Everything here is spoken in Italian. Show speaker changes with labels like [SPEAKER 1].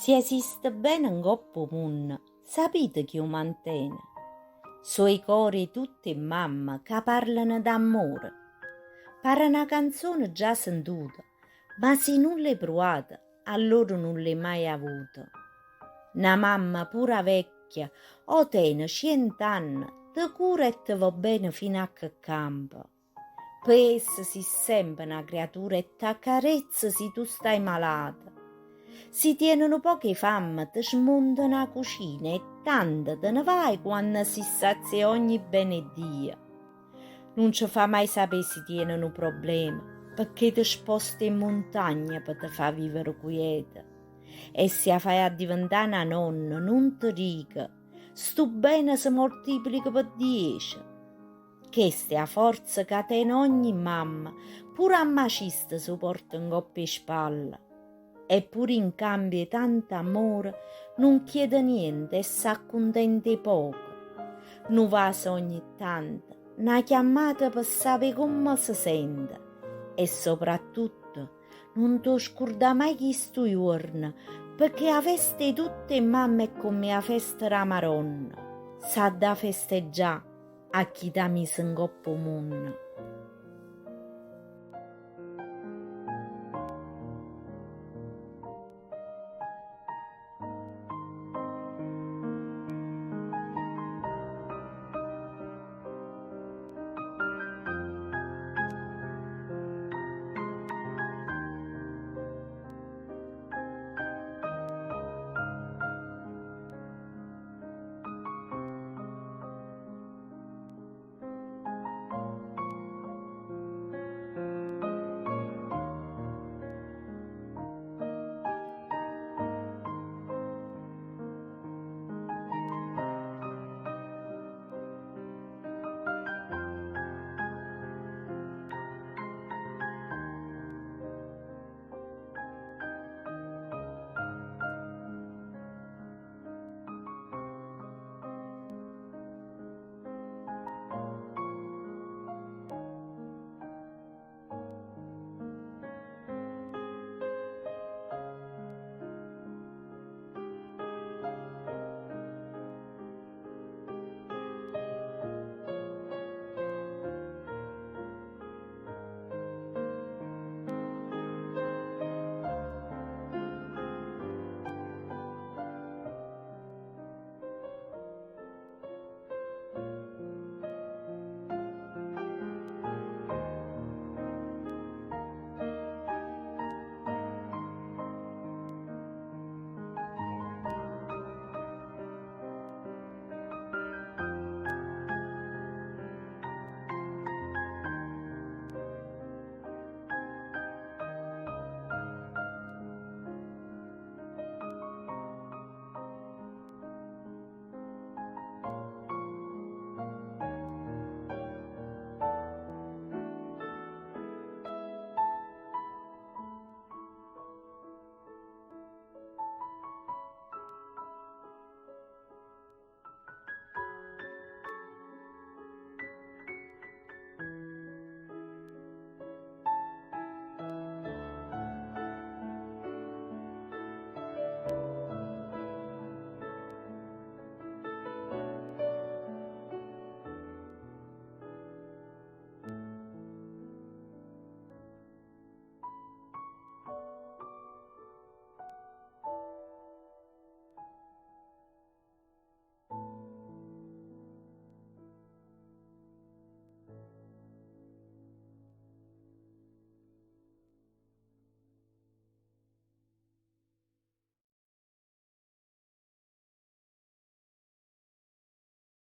[SPEAKER 1] Se esiste bene un coppo mun, sapete chi lo mantiene? Suoi cori tutti mamma che parlano d'amore. Pare una canzone già sentuta, ma se non l'hai provata, allora non l'hai mai avuta. Una mamma pura vecchia, o tiene 100 anni, te cura e te va bene fino a che campa. Per essa si sempre una creatura e t'accarezza se tu stai malata. Si tienono poche fame, ti smontano la cucina e tante te ne vai quando si sazia ogni benedia. Non ci fa mai sapere se tienono problemi, perché ti sposti in montagna per te far vivere quieta. E se fai a diventare una nonna, non ti dica, sto bene si moltiplica per 10. Questa è la forza che ha in ogni mamma, pure a macista si porta in coppia e spalla. Eppure in cambio di tanto amore non chiede niente e s'accontenta poco. Non va ogni tanto, una chiamata per sapere come si sente. E soprattutto non ti scorda mai questo giorno, perché a festa di tutte mamme è come a festa della Maronna. Sa da festeggiare a chi t'ha messo in coppa mondo.